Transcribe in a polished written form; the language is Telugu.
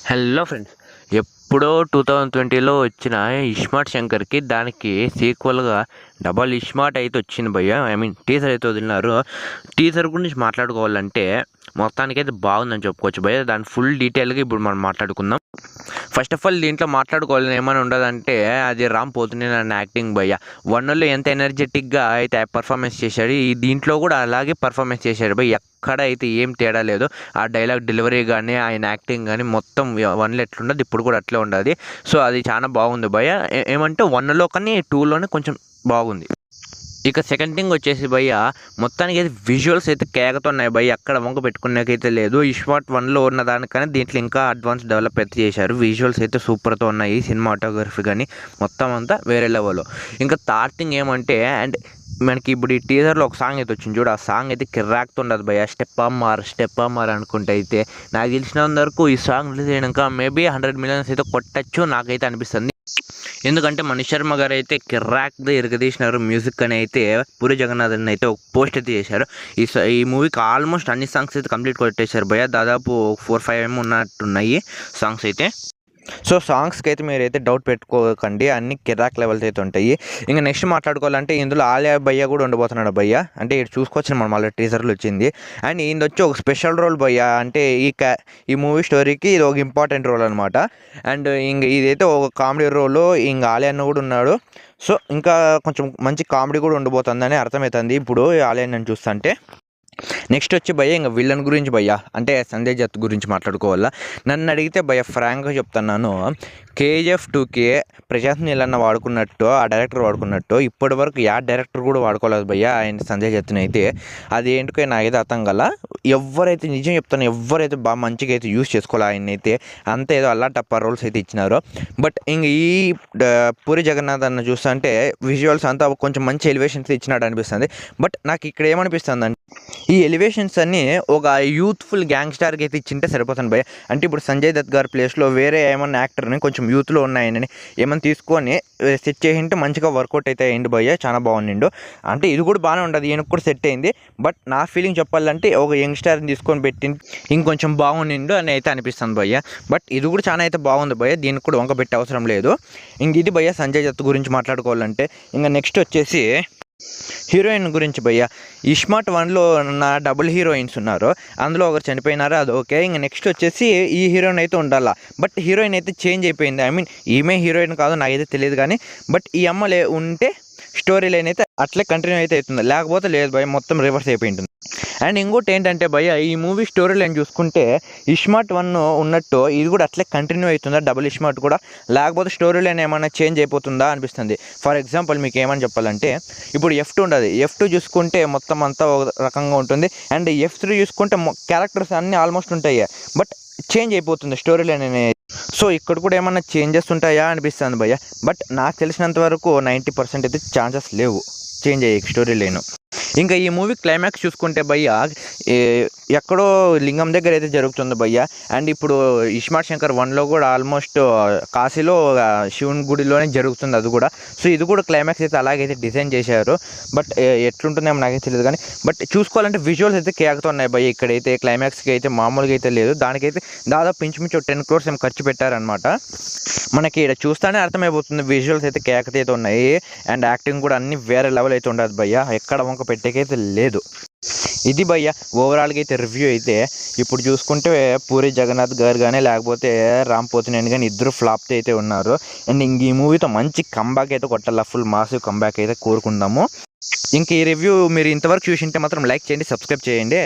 హలో ఫ్రెండ్స్, ఎప్పుడో 2020లో వచ్చిన ఇస్మార్ట్ శంకర్కి దానికి సీక్వెల్గా డబల్ ఇస్మార్ట్ అయితే వచ్చింది భయ్య. టీజర్ అయితే వదిలినారు. టీజర్ గురించి మాట్లాడుకోవాలంటే మొత్తానికైతే బాగుందని చెప్పుకోవచ్చు భయ్య. దాని ఫుల్ డీటెయిల్గా ఇప్పుడు మనం మాట్లాడుకుందాం. ఫస్ట్ ఆఫ్ ఆల్ దీంట్లో మాట్లాడుకోవాలని ఏమైనా ఉండదంటే అది రామ్ పోతినేని యాక్టింగ్ భయ్య. వన్లో ఎంత ఎనర్జెటిక్గా అయితే పర్ఫార్మెన్స్ చేశాడు, ఈ దీంట్లో కూడా అలాగే పర్ఫార్మెన్స్ చేశాడు భయ్య. ఎక్కడ అయితే ఏం తేడా లేదు. ఆ డైలాగ్ డెలివరీ కానీ ఆయన యాక్టింగ్ కానీ మొత్తం వన్లో ఎట్లుండదు ఇప్పుడు కూడా అట్లే ఉండదు. సో అది చాలా బాగుంది భయ్య. ఏమంటే వన్లో కానీ టూలోనే కొంచెం బాగుంది. ఇక సెకండ్ థింగ్ వచ్చేసి భయ్య, మొత్తానికి అయితే విజువల్స్ అయితే కేకతున్నాయి భయ్య. ఎక్కడ వంక పెట్టుకునేకైతే లేదు. ఇస్మార్ట్ వన్లో ఉన్న దానికన్నా దీంట్లో ఇంకా అడ్వాన్స్ డెవలప్ అయితే చేశారు. విజువల్స్ అయితే సూపర్తో ఉన్నాయి. సినిమాటోగ్రఫీ కానీ మొత్తం అంతా వేరే లెవెల్లో. ఇంకా థర్డ్ థింగ్ ఏమంటే మనకి ఇప్పుడు ఈ టీజర్లో ఒక సాంగ్ అయితే వచ్చింది చూడు, ఆ సాంగ్ అయితే కిర్రాక్తో ఉండదు భయ్య. స్టెప్ అమ్మార్ అనుకుంటే అయితే నాకు తెలిసినంత వరకు ఈ సాంగ్ రిలీజ్ అయినాక మేబీ 100 మిలియన్స్ అయితే కొట్టచ్చు నాకైతే అనిపిస్తుంది. ఎందుకంటే మనీష్ శర్మ గారు అయితే కిర్రాక్గా ఇరగదీసినారు మ్యూజిక్ అని అయితే. పూరి జగన్నాథ్ అని అయితే ఒక పోస్ట్ అయితే చేశారు. ఈ మూవీకి ఆల్మోస్ట్ అన్ని సాంగ్స్ అయితే కంప్లీట్ కొట్టేశారు భయ్య. దాదాపు 4-5 ఉన్నట్టున్నాయి సాంగ్స్ అయితే. సో సాంగ్స్కి అయితే మీరైతే డౌట్ పెట్టుకోకండి, అన్ని కిరాక్ లెవెల్స్ అయితే ఉంటాయి. ఇంకా నెక్స్ట్ మాట్లాడుకోవాలంటే ఇందులో ఆలియా భయ్య కూడా ఉండబోతున్నాడు భయ్య. అంటే ఇటు చూసుకోవచ్చు మనం మళ్ళీ టీజర్లు వచ్చింది. అండ్ ఈయన వచ్చి ఒక స్పెషల్ రోల్ భయ్య. అంటే ఈ మూవీ స్టోరీకి ఇది ఒక ఇంపార్టెంట్ రోల్ అనమాట. అండ్ ఇంక ఇదైతే ఒక కామెడీ రోల్. ఇంకా ఆలియా కూడా ఉన్నాడు. సో ఇంకా కొంచెం మంచి కామెడీ కూడా ఉండబోతుందని అర్థమవుతుంది ఇప్పుడు ఆలియా నేను చూస్తుంటే. నెక్స్ట్ వచ్చి భయ్య ఇంకా విలన్ గురించి భయ్య, అంటే సంజయ్ దత్ గురించి మాట్లాడుకోవాలా. నన్ను అడిగితే భయ్య ఫ్రాంక్గా చెప్తున్నాను, KGF 2కి ప్రశాంత్ నీల్ అన్న వాడుకున్నట్టు, ఆ డైరెక్టర్ వాడుకున్నట్టు ఇప్పటి వరకు డైరెక్టర్ కూడా వాడుకోలేదు భయ్య ఆయన సంజయ్ దత్ని అయితే. అది ఏంటికో నాకైతే అర్థం కల. ఎవరైతే నిజం చెప్తాను, ఎవరైతే బాగా మంచిగా అయితే యూజ్ చేసుకోవాలి ఆయన అయితే. అంత ఏదో అల్లా టప్ప రోల్స్ అయితే ఇచ్చినారు. బట్ ఇంక ఈ పూరి జగన్నాథ్ అన్న చూస్తుంటే విజువల్స్ అంతా కొంచెం మంచి ఎలివేషన్స్ ఇచ్చినట్టు అనిపిస్తుంది. బట్ నాకు ఇక్కడ ఏమనిపిస్తుంది అంటే ఈ ఎలివేషన్స్ అన్నీ ఒక యూత్ఫుల్ గ్యాంగ్స్టార్కి అయితే ఇచ్చింటే సరిపోతుంది భయ్య. అంటే ఇప్పుడు సంజయ్ దత్ గారి ప్లేస్లో వేరే ఏమన్నా యాక్టర్ని కొంచెం యూత్లో ఉన్నాయని ఏమైనా తీసుకొని సెట్ చేసింటే మంచిగా వర్కౌట్ అయితే అయింది భయ్య. చాలా బాగుండిండు. అంటే ఇది కూడా బాగానే ఉండదు, ఈయనకు కూడా సెట్ అయింది. బట్ నా ఫీలింగ్ చెప్పాలంటే ఒక యంగ్స్టార్ని తీసుకొని పెట్టి ఇంకొంచెం బాగుండిండు అని అయితే అనిపిస్తుంది భయ్య. బట్ ఇది కూడా చాలా అయితే బాగుంది భయ్య, దీనికి కూడా వంక పెట్టే అవసరం లేదు. ఇంక ఇది భయ్య సంజయ్ దత్ గురించి మాట్లాడుకోవాలంటే. ఇంకా నెక్స్ట్ వచ్చేసి హీరోయిన్ గురించి భయ్య. ఇస్మార్ట్ 1లో నా డబుల్ హీరోయిన్స్ ఉన్నారు, అందులో ఒకరు చనిపోయినారు, అది ఓకే. ఇంకా నెక్స్ట్ వచ్చేసి ఈ హీరోయిన్ అయితే ఉండాలా. బట్ హీరోయిన్ అయితే చేంజ్ అయిపోయింది. ఈమె హీరోయిన్ కాదు నాకైతే తెలియదు కానీ, బట్ ఈ అమ్మ ఉంటే స్టోరీ లైన్ అయితే అట్లే కంటిన్యూ అయితే అవుతుంది, లేకపోతే లేదు భయ్య, మొత్తం రివర్స్ అయిపోయి ఉంటుంది. అండ్ ఇంకోటి ఏంటంటే భయ్య, ఈ మూవీ స్టోరీ లైన్ చూసుకుంటే ఇస్మార్ట్ 1 ఉన్నట్టు ఇది కూడా అట్లే కంటిన్యూ అవుతుందా డబుల్ ఇస్మార్ట్ కూడా, లేకపోతే స్టోరీ లైన్ ఏమైనా చేంజ్ అయిపోతుందా అనిపిస్తుంది. ఫర్ ఎగ్జాంపుల్ మీకు ఏమని చెప్పాలంటే, ఇప్పుడు F2 ఉండదు. F2 చూసుకుంటే మొత్తం అంతా ఒక రకంగా ఉంటుంది. అండ్ F3 చూసుకుంటే క్యారెక్టర్స్ అన్నీ ఆల్మోస్ట్ ఉంటాయి, బట్ చేంజ్ అయిపోతుంది స్టోరీ లైన్ అనేది. సో ఇక్కడ కూడా ఏమన్నా చేంజెస్ ఉంటాయా అనిపిస్తుంది భయ్య. బట్ నాకు తెలిసినంత వరకు 90% అయితే ఛాన్సెస్ లేవు చేంజ్ అయ్యే స్టోరీ లైన్. ఇంకా ఈ మూవీ క్లైమాక్స్ చూసుకుంటే భయ్య ఎక్కడో లింగం దగ్గర అయితే జరుగుతుంది భయ్య. అండ్ ఇప్పుడు ఇస్మార్ట్ శంకర్ 1లో కూడా ఆల్మోస్ట్ కాశీలో శివుని గుడిలోనే జరుగుతుంది అది కూడా. సో ఇది కూడా క్లైమాక్స్ అయితే అలాగైతే డిజైన్ చేశారు. బట్ ఎట్లుంటుందేమో నాకైతే తెలియదు కానీ, బట్ చూసుకోవాలంటే విజువల్స్ అయితే కేకుతున్నాయి భయ్య. ఇక్కడైతే క్లైమాక్స్కి అయితే మామూలుగా అయితే లేదు, దానికైతే దాదాపు ఇంచుమించు 10 crores ఏమో ఖర్చు పెట్టారనమాట. మనకి ఇక్కడ చూస్తానే అర్థమైపోతుంది విజువల్స్ అయితే కేకతైతే ఉన్నాయి. అండ్ యాక్టింగ్ కూడా అన్ని వేరే లెవెల్ అయితే ఉండదు భయ్య, ఎక్కడ వంక పెట్టేకైతే లేదు. ఇది భయ్య ఓవరాల్గా అయితే రివ్యూ అయితే. ఇప్పుడు చూసుకుంటే పూరి జగన్నాథ్ గారు కానీ లేకపోతే రామ్ పోతినేని కానీ ఇద్దరు ఫ్లాప్ అయితే ఉన్నారు. అండ్ ఇంక ఈ మూవీతో మంచి కంబ్యాక్ అయితే కొట్టాల, ఫుల్ మాసివ్ కంబ్యాక్ అయితే కోరుకుందాము. ఇంక ఈ రివ్యూ మీరు ఇంతవరకు చూసింటే మాత్రం లైక్ చేయండి, సబ్స్క్రైబ్ చేయండి.